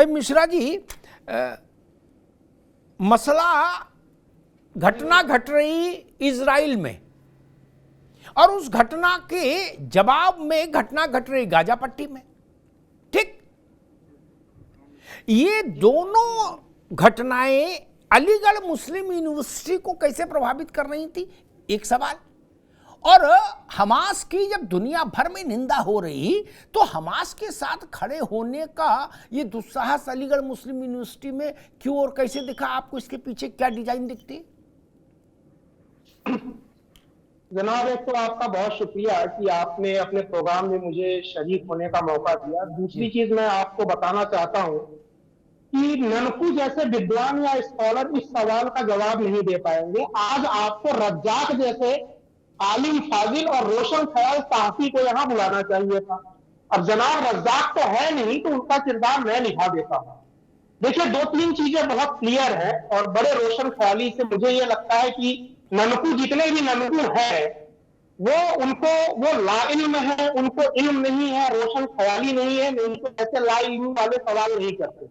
भाई मिश्रा जी, मसला घटना घट रही इजराइल में और उस घटना के जवाब में घटना घट रही गाजा पट्टी में, ठीक? ये दोनों घटनाएं अलीगढ़ मुस्लिम यूनिवर्सिटी को कैसे प्रभावित कर रही थी, एक सवाल। और हमास की जब दुनिया भर में निंदा हो रही तो हमास के साथ खड़े होने का ये दुस्साहस अलीगढ़ मुस्लिम यूनिवर्सिटी में क्यों और कैसे दिखा? आपको इसके पीछे क्या डिजाइन दिखती? जनाब, एक तो आपका बहुत शुक्रिया कि आपने अपने प्रोग्राम में मुझे शरीक होने का मौका दिया। दूसरी चीज मैं आपको बताना चाहता हूं कि ननकू जैसे विद्वान या स्कॉलर इस सवाल का जवाब नहीं दे पाएंगे। आज आपको रज्जाक जैसे आलिम फाजिल और रोशन ख्याल साहसी को यहाँ बुलाना चाहिए था। अब जनाब रज्जाक तो है नहीं, तो उनका किरदार मैं निभा देता हूँ। देखिए, दो तीन चीजें बहुत क्लियर है और बड़े रोशन ख्याली से मुझे ये लगता है कि ननकू जितने भी ननकू है वो ला इल्म है, उनको इल्म नहीं है, रोशन ख्याली नहीं है, उनको ऐसे ला इल्म वाले सवाल नहीं करते।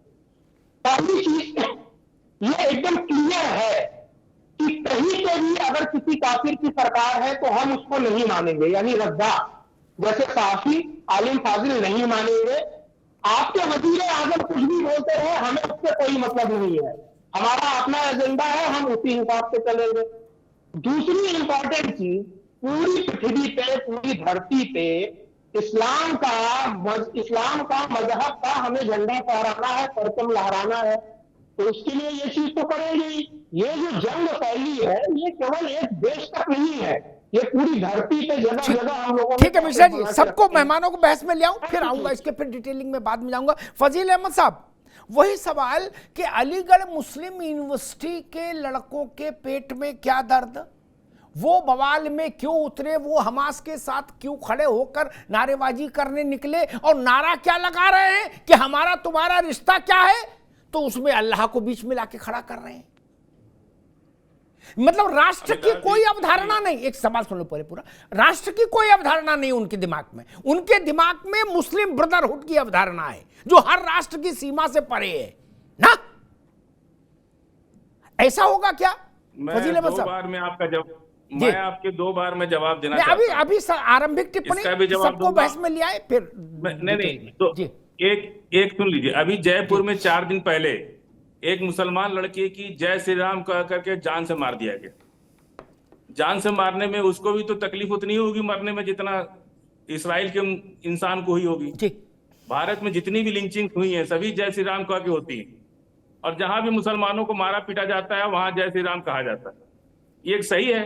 पहली चीज ये एकदम क्लियर है कि कहीं पे भी अगर किसी काफिर की सरकार है तो हम उसको नहीं मानेंगे, यानी रज्जाक जैसे साफी आलिम फाजिल नहीं मानेंगे। आपके वजीर आजम कुछ भी बोलते रहे, हमें उससे कोई मतलब नहीं है, हमारा अपना एजेंडा है, हम उसी हिसाब से चलेंगे। दूसरी इंपॉर्टेंट चीज, पूरी पृथ्वी पे, पूरी धरती पे इस्लाम का मजहब का हमें झंडा फहराना है, परचम लहराना है, तो उसके लिए ये चीज तो करेंगे। ये जो जंग फैली है ये केवल एक देश तक नहीं है, ये पूरी धरती पे जगह जगह हम लोगों। ठीक है मिश्रा जी, सबको मेहमानों को बहस में ले आऊं, फिर आऊंगा इसके, फिर डिटेलिंग में बाद में जाऊंगा। फजील अहमद साहब, वही सवाल कि अलीगढ़ मुस्लिम यूनिवर्सिटी के लड़कों के पेट में क्या दर्द, वो बवाल में क्यों उतरे, वो हमास के साथ क्यों खड़े होकर नारेबाजी करने निकले और नारा क्या लगा रहे हैं कि हमारा तुम्हारा रिश्ता क्या है, तो उसमें अल्लाह को बीच में लाके खड़ा कर रहे हैं। मतलब राष्ट्र की कोई अवधारणा नहीं, एक सवाल सुन लो पहले पूरा, राष्ट्र की कोई अवधारणा नहीं उनके दिमाग में, उनके दिमाग में मुस्लिम ब्रदरहुड की अवधारणा है जो हर राष्ट्र की सीमा से परे है ना। ऐसा होगा क्या? फजील अहमद साहब, मैं आपके 2 बार में जवाब देना चाहता हूं। अभी आरंभिक टिप्पणी सबको बहस में लिया है, फिर नहीं तो एक सुन लीजिए। अभी जयपुर में 4 दिन पहले एक मुसलमान लड़के की जय श्री राम कह करके जान से मार दिया गया। जान से मारने में उसको भी तो तकलीफ उतनी होगी मरने में जितना इस्राइल के इंसान को हुई होगी। भारत में जितनी भी लिंचिंग हुई है सभी जय श्री राम कह के होती है, और जहां भी मुसलमानों को मारा पीटा जाता है वहां जय श्री राम कहा जाता है। ये सही है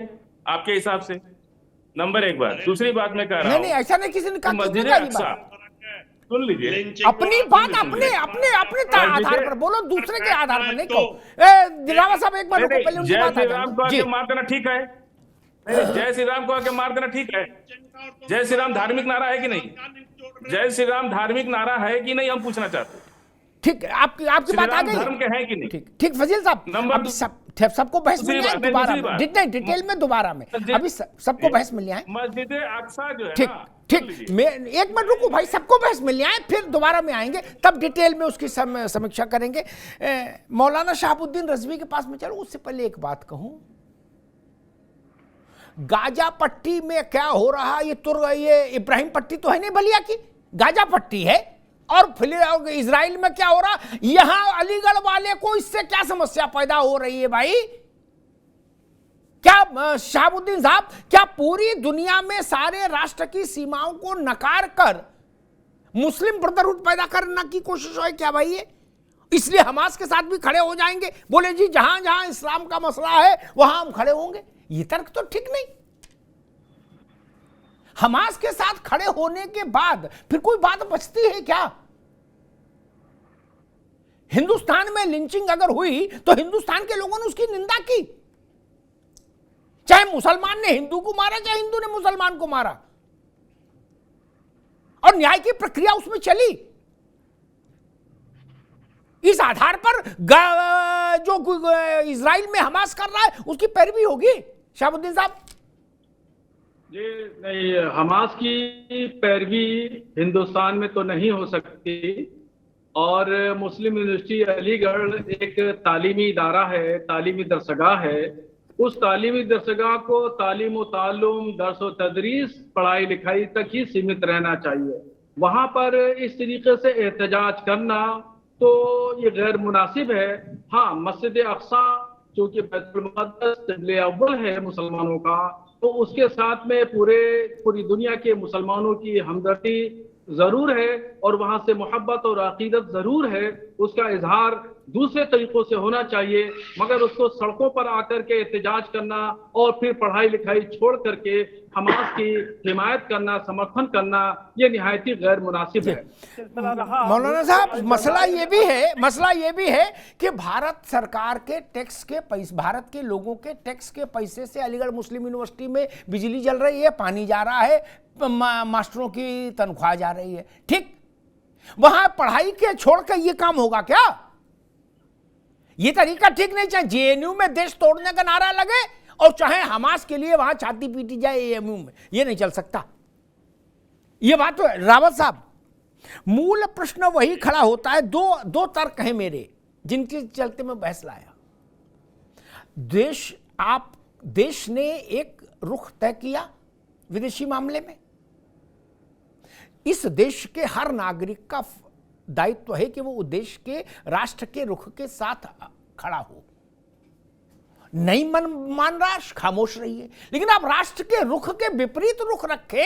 आपके हिसाब से? नंबर 1 बात। दूसरी बात मैं कह रहा हूं, नहीं ऐसा नहीं, किसी ने कहा मस्जिद अक्सा, सुन लीजिए, अपनी बात अपने आधार पर बोलो, दूसरे के आधार पर नहीं कहो। दिलावा साहब एक बार रुको, पहले उनकी बात जय श्री राम को आके मार देना ठीक है? जय श्री राम को आके मार देना ठीक है? जय श्री राम धार्मिक नारा है कि नहीं? जय श्री राम धार्मिक नारा है कि नहीं, हम पूछना चाहते हैं। ठीक है, आपकी बात आ गई। धर्म के हैं कि नहीं? ठीक फजील साहब, सबको बहस में लिया दोबारा, डिटेल में दोबारा में, अभी सबको बहस में लिया है। मस्जिद अक्सा जो है ठीक ठीक, मैं एक मिनट रुको भाई, सबको बहस में लिया है, फिर दोबारा में आएंगे, तब डिटेल में उसकी समीक्षा करेंगे। मौलाना शहाबुद्दीन रज़वी के पास में चलो, उससे पहले एक बात कहूं, गाजा पट्टी में क्या हो रहा, ये इब्राहिम पट्टी तो है नहीं बलिया की, गाजा पट्टी है। और फिर इजराइल में क्या हो रहा, यहां अलीगढ़ वाले को इससे क्या समस्या पैदा हो रही है भाई? क्या शहाबुद्दीन साहब, क्या पूरी दुनिया में सारे राष्ट्र की सीमाओं को नकार कर मुस्लिम ब्रदरहुड पैदा करने की कोशिश है क्या भाई? ये इसलिए हमास के साथ भी खड़े हो जाएंगे, बोले जी जहां जहां इस्लाम का मसला है वहां हम खड़े होंगे। ये तर्क तो ठीक नहीं। हमास के साथ खड़े होने के बाद फिर कोई बात बचती है क्या? हिंदुस्तान में लिंचिंग अगर हुई तो हिंदुस्तान के लोगों ने उसकी निंदा की, चाहे मुसलमान ने हिंदू को मारा चाहे हिंदू ने मुसलमान को मारा, और न्याय की प्रक्रिया उसमें चली। इस आधार पर जो इजराइल में हमास कर रहा है उसकी पैरवी होगी। शहाबुद्दीन साहब जी नहीं, हमास की पैरवी हिंदुस्तान में तो नहीं हो सकती, और मुस्लिम यूनिवर्सिटी अलीगढ़ एक तालीमी इदारा है, तालीमी दरसगाह है। उस तालीमी दरसगाह को तालीम व ताल्लुम, दर्स व तदरीस, पढ़ाई लिखाई तक ही सीमित रहना चाहिए। वहां पर इस तरीके से एहतजाज करना तो ये गैर मुनासिब है। हाँ, मस्जिद अक्सा जो कि बैतुल मुक़द्दस क़िबले अव्वल है मुसलमानों का, तो उसके साथ में पूरी दुनिया के मुसलमानों की हमदर्दी जरूर है और वहां से मोहब्बत और अकीदत जरूर है। उसका इजहार दूसरे तरीकों से होना चाहिए, मगर उसको सड़कों पर आकर के एहतजाज करना और फिर पढ़ाई लिखाई छोड़ करके हमास की हिमायत करना, समर्थन करना, ये निहायत ही गैर मुनासिब है। मौलाना साहब, मसला ये भी है कि भारत सरकार के टैक्स के पैसे, भारत के लोगों के टैक्स के पैसे से अलीगढ़ मुस्लिम यूनिवर्सिटी में बिजली जल रही है, पानी जा रहा है, मास्टरों की तनख्वाह जा रही है। ठीक, वहां पढ़ाई के छोड़कर ये काम होगा क्या? ये तरीका ठीक नहीं। चाहे जेएनयू में देश तोड़ने का नारा लगे और चाहे हमास के लिए वहां छाती पीटी जाए एएमयू में, ये नहीं चल सकता। ये बात तो रावत साहब, मूल प्रश्न वही खड़ा होता है। दो तर्क हैं मेरे जिनके चलते मैं बहस लाया। देश ने एक रुख तय किया विदेशी मामले में। इस देश के हर नागरिक का दायित्व है कि वो देश के राष्ट्र के रुख के साथ खड़ा हो। नहीं मान रहा, खामोश रहिए, लेकिन आप राष्ट्र के रुख के विपरीत रुख रखे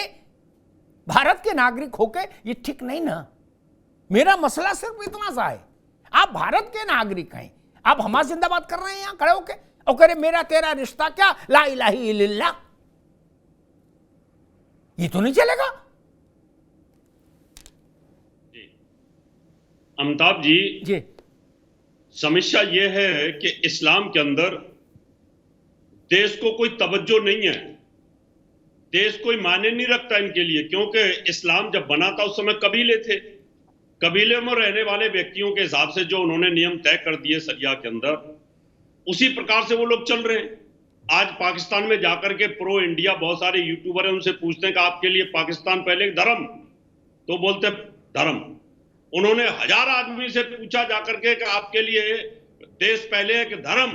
भारत के नागरिक होके, ये ठीक नहीं ना। मेरा मसला सिर्फ इतना सा है, आप भारत के नागरिक हैं, आप हमास जिंदाबाद कर रहे हैं यहां खड़े होके और कह रहे मेरा तेरा रिश्ता क्या, ला इलाहा इल्लल्लाह। ये तो नहीं चलेगा। अमिताभ जी, समस्या यह है कि इस्लाम के अंदर देश को कोई तवज्जो नहीं है, देश कोई मायने नहीं रखता इनके लिए, क्योंकि इस्लाम जब बना था उस समय कबीले थे, कबीले में रहने वाले व्यक्तियों के हिसाब से जो उन्होंने नियम तय कर दिए शरिया के अंदर, उसी प्रकार से वो लोग चल रहे हैं। आज पाकिस्तान में जाकर के प्रो इंडिया बहुत सारे यूट्यूबर हैं, उनसे पूछते हैं कि आपके लिए पाकिस्तान पहले धर्म, तो बोलते धर्म। उन्होंने 1000 आदमी से पूछा जाकर के कि आपके लिए देश पहले है कि धर्म,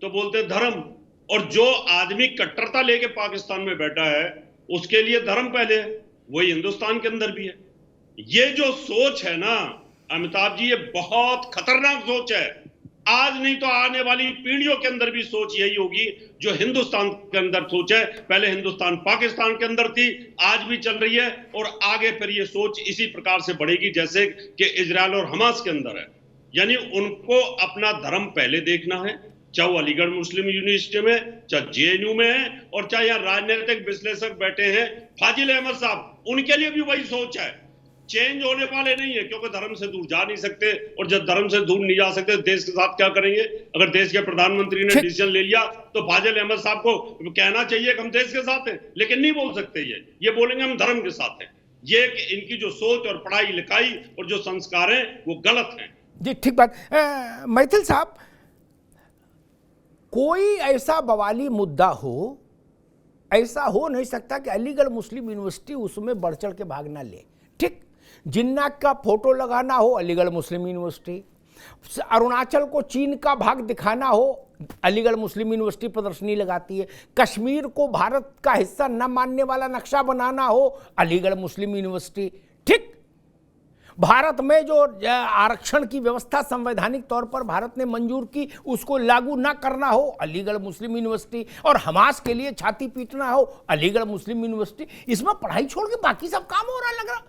तो बोलते धर्म। और जो आदमी कट्टरता लेके पाकिस्तान में बैठा है उसके लिए धर्म पहले है, वही हिंदुस्तान के अंदर भी है। ये जो सोच है ना अमिताभ जी, ये बहुत खतरनाक सोच है। आज नहीं तो आने वाली पीढ़ियों के अंदर भी सोच यही होगी जो हिंदुस्तान के अंदर सोच है। पहले हिंदुस्तान पाकिस्तान के अंदर थी, आज भी चल रही है, और आगे फिर ये सोच इसी प्रकार से बढ़ेगी जैसे कि इजराइल और हमास के अंदर है। यानी उनको अपना धर्म पहले देखना है, चाहे वो अलीगढ़ मुस्लिम यूनिवर्सिटी में, चाहे जेएनयू में है, और चाहे यहाँ राजनीतिक विश्लेषक बैठे हैं फाजिल अहमद साहब, उनके लिए भी वही सोच है। चेंज होने वाले नहीं है, क्योंकि धर्म से दूर जा नहीं सकते, और जब धर्म से दूर नहीं जा सकते देश के साथ क्या करेंगे? अगर देश के प्रधानमंत्री ने डिसीजन ले लिया तो फाजिल अहमद साहब को कहना चाहिए कि हम देश के साथ हैं, लेकिन नहीं बोल सकते। ये बोलेंगे हम धर्म के साथ हैं। ये कि इनकी जो सोच और पढ़ाई लिखाई और जो संस्कार हैं वो गलत हैं। जी ठीक बात। मैथिल साहब, कोई ऐसा बवाली मुद्दा हो, ऐसा हो नहीं सकता कि अलीगढ़ मुस्लिम यूनिवर्सिटी उसमें बढ़ चढ़ के भाग ना ले। ठीक, जिन्ना का फोटो लगाना हो अलीगढ़ मुस्लिम यूनिवर्सिटी, अरुणाचल को चीन का भाग दिखाना हो अलीगढ़ मुस्लिम यूनिवर्सिटी प्रदर्शनी लगाती है, कश्मीर को भारत का हिस्सा न मानने वाला नक्शा बनाना हो अलीगढ़ मुस्लिम यूनिवर्सिटी। ठीक, भारत में जो आरक्षण की व्यवस्था संवैधानिक तौर पर भारत ने मंजूर की उसको लागू ना करना हो अलीगढ़ मुस्लिम यूनिवर्सिटी, और हमास के लिए छाती पीटना हो अलीगढ़ मुस्लिम यूनिवर्सिटी। इसमें पढ़ाई छोड़ के बाकी सब काम हो रहा लग रहा।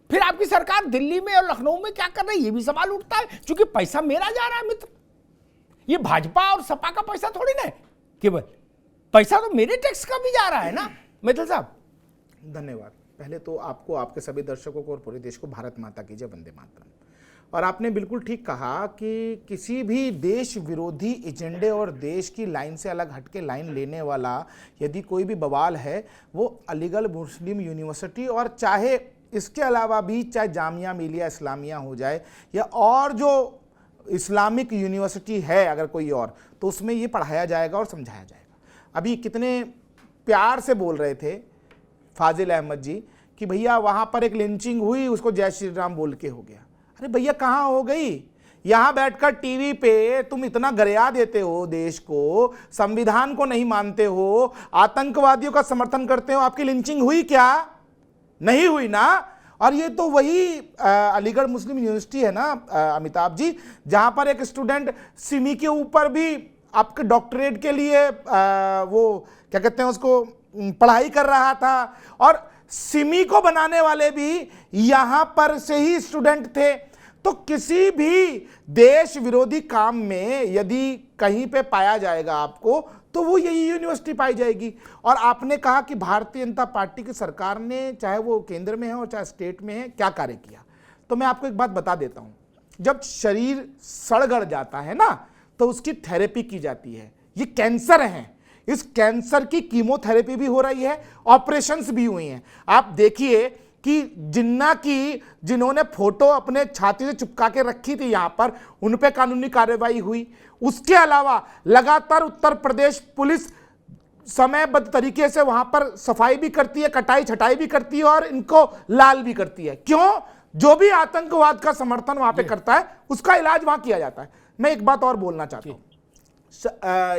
फिर आपकी सरकार दिल्ली में और लखनऊ में क्या कर रही है, ये भी सवाल उठता है, क्योंकि पैसा मेरा जा रहा है मित्र। ये भाजपा और सपा का पैसा थोड़ी ना है, केवल पैसा तो मेरे टैक्स का भी जा रहा है ना। मित्र साहब, धन्यवाद। पहले तो आपको, आपके सभी दर्शकों को और पूरे देश को भारत माता की जय, वंदे मातरम। और आपने बिल्कुल ठीक कहा कि किसी भी देश विरोधी एजेंडे और देश की लाइन से अलग हटके लाइन लेने वाला यदि कोई भी बवाल है वो अलीगढ़ मुस्लिम यूनिवर्सिटी, और चाहे इसके अलावा भी चाहे जामिया मिलिया इस्लामिया हो जाए या और जो इस्लामिक यूनिवर्सिटी है अगर कोई और, तो उसमें ये पढ़ाया जाएगा और समझाया जाएगा। अभी कितने प्यार से बोल रहे थे फाजिल अहमद जी कि भैया वहाँ पर एक लिंचिंग हुई, उसको जय श्री राम बोल के हो गया। अरे भैया कहाँ हो गई? यहां बैठकर टीवी पे तुम इतना गरिया देते हो देश को, संविधान को नहीं मानते हो, आतंकवादियों का समर्थन करते हो। आपकी लिंचिंग हुई क्या? नहीं हुई ना। और ये तो वही अलीगढ़ मुस्लिम यूनिवर्सिटी है ना अमिताभ जी, जहां पर एक स्टूडेंट सिमी के ऊपर भी आपके डॉक्टरेट के लिए वो क्या कहते हैं उसको पढ़ाई कर रहा था, और सिमी को बनाने वाले भी यहां पर से ही स्टूडेंट थे। तो किसी भी देश विरोधी काम में यदि कहीं पे पाया जाएगा आपको, तो वो यही यूनिवर्सिटी पाई जाएगी। और आपने कहा कि भारतीय जनता पार्टी की सरकार ने, चाहे वो केंद्र में है और चाहे स्टेट में है, क्या कार्य किया। तो मैं आपको एक बात बता देता हूं, जब शरीर सड़-गड़ जाता है ना, तो उसकी थेरेपी की जाती है। ये कैंसर है, इस कैंसर की कीमोथेरेपी भी हो रही है, ऑपरेशंस भी हुई हैं। आप देखिए कि जिन्ना की जिन्होंने फोटो अपने छाती से चिपका के रखी थी यहां पर, उन पे कानूनी कार्रवाई हुई। उसके अलावा लगातार उत्तर प्रदेश पुलिस समयबद्ध तरीके से वहां पर सफाई भी करती है, कटाई छटाई भी करती है और इनको लाल भी करती है। क्यों? जो भी आतंकवाद का समर्थन वहां पे करता है उसका इलाज वहां किया जाता है। मैं एक बात और बोलना चाहता हूं,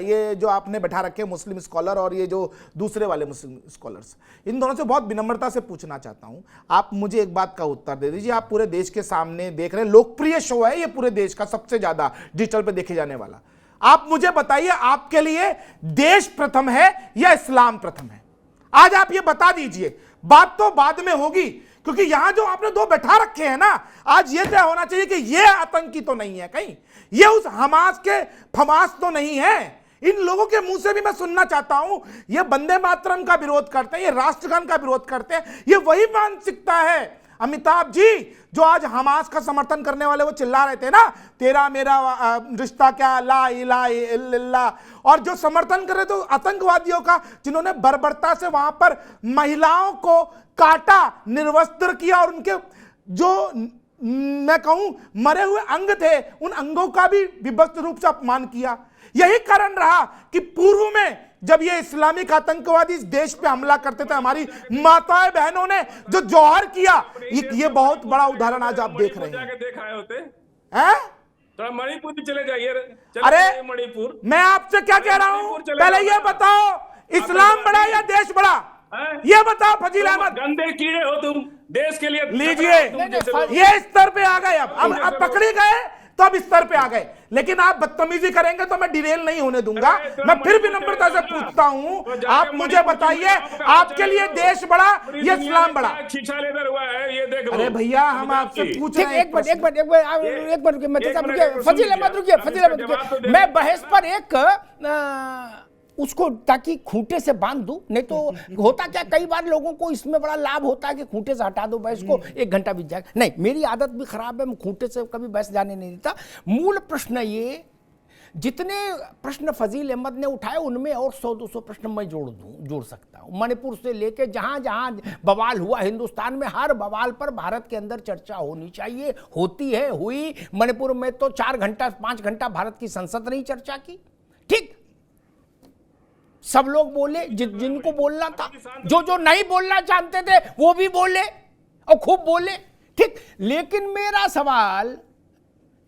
ये जो आपने बैठा रखे मुस्लिम स्कॉलर और ये जो दूसरे वाले मुस्लिम स्कॉलर्स, इन दोनों से बहुत विनम्रता से पूछना चाहता हूं, आप मुझे एक बात का उत्तर दे दीजिए। आप पूरे देश के सामने देख रहे हैं, लोकप्रिय शो है ये, पूरे देश का सबसे ज्यादा डिजिटल पे देखे जाने वाला। आप मुझे बताइए, आपके लिए देश प्रथम है या इस्लाम प्रथम है? आज आप ये बता दीजिए। बात तो बाद में होगी, क्योंकि यहां जो आपने दो बैठा रखे हैं ना, आज ये तय होना चाहिए कि ये आतंकी तो नहीं है, कहीं ये उस हमास के फमास तो नहीं है। इन लोगों के मुंह से भी मैं सुनना चाहता हूं, ये वंदे मातरम का विरोध करते हैं, ये राष्ट्रगान का विरोध करते हैं। ये वही मानसिकता है अमिताभ जी जो आज हमास का समर्थन करने वाले वो चिल्ला रहे थे ना, तेरा मेरा रिश्ता क्या, ला इलाहा इल्लल्लाह। और जो समर्थन कर रहे थे आतंकवादियों का, जिन्होंने बर्बरता से वहां पर महिलाओं को काटा, निर्वस्त्र किया और उनके जो मैं कहूं मरे हुए अंग थे, उन अंगों का भी विभत्स रूप से अपमान किया। यही कारण रहा कि पूर्व में जब ये इस्लामिक आतंकवादी इस देश पे हमला करते थे, हमारी माताएं बहनों ने जो जौहर किया, ये बहुत बड़ा उदाहरण आज आप देख रहे हैं। तो मणिपुर भी चले जाइए। अरे मणिपुर, मैं आपसे क्या कह रहा हूं, पहले ये बताओ, इस्लाम बड़ा या देश बड़ा? ये बताओ फजील अहमद। गंदे कीड़े हो तुम, देश के लिए लीजिए, ये स्तर पे आ गए। अब पकड़े गए तो अब स्तर पे आ गए, लेकिन आप बदतमीजी करेंगे तो मैं डिरेल नहीं होने दूंगा। मैं फिर भी विनम्रता से पूछता हूं, आप मुझे बताइए, आपके लिए देश बड़ा या इस्लाम बड़ा? शीशा लेदर हुआ है ये, देख। अरे भैया हम आपसे पूछ रहे हैं। एक मिनट रुकिए, फजील अहमद रुकिए। मैं बहस पर एक उसको ताकि खूंटे से बांध दूं, नहीं तो होता क्या, कई बार लोगों को इसमें बड़ा लाभ होता है कि खूंटे से हटा दो बहस को, 1 घंटा बीत जाएगा। नहीं, मेरी आदत भी खराब है, मैं खूंटे से कभी बहस जाने नहीं देता। मूल प्रश्न ये, जितने प्रश्न फजील अहमद ने उठाए उनमें और 100-200 प्रश्न मैं जोड़ सकता हूं। मणिपुर से लेके जहां जहां बवाल हुआ हिंदुस्तान में, हर बवाल पर भारत के अंदर चर्चा होनी चाहिए, होती है, हुई। मणिपुर में तो 4 घंटा 5 घंटा भारत की संसद ने चर्चा की। ठीक, सब लोग बोले, जिनको बोलना था, जो नहीं बोलना चाहते थे वो भी बोले और खूब बोले। ठीक, लेकिन मेरा सवाल,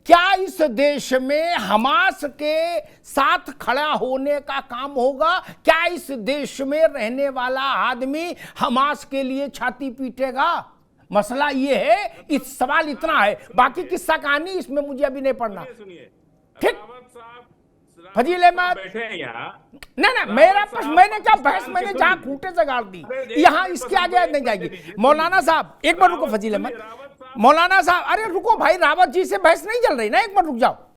क्या इस देश में हमास के साथ खड़ा होने का काम होगा? क्या इस देश में रहने वाला आदमी हमास के लिए छाती पीटेगा? मसला ये है, इस सवाल इतना है, बाकी किस्सा कहानी इसमें मुझे अभी नहीं पढ़ना। ठीक, फजील अहमद बैठे हैं यहाँ। नहीं, मेरा प्रश्न, मैंने क्या बहस, मैंने जहां खूंटे से गाड़ दी, यहाँ इसके आगे नहीं जाएगी। मौलाना साहब एक बार रुको, फजील अहमद, मौलाना साहब, अरे रुको भाई, रावत जी से बहस नहीं चल रही ना, एक बार रुक जाओ।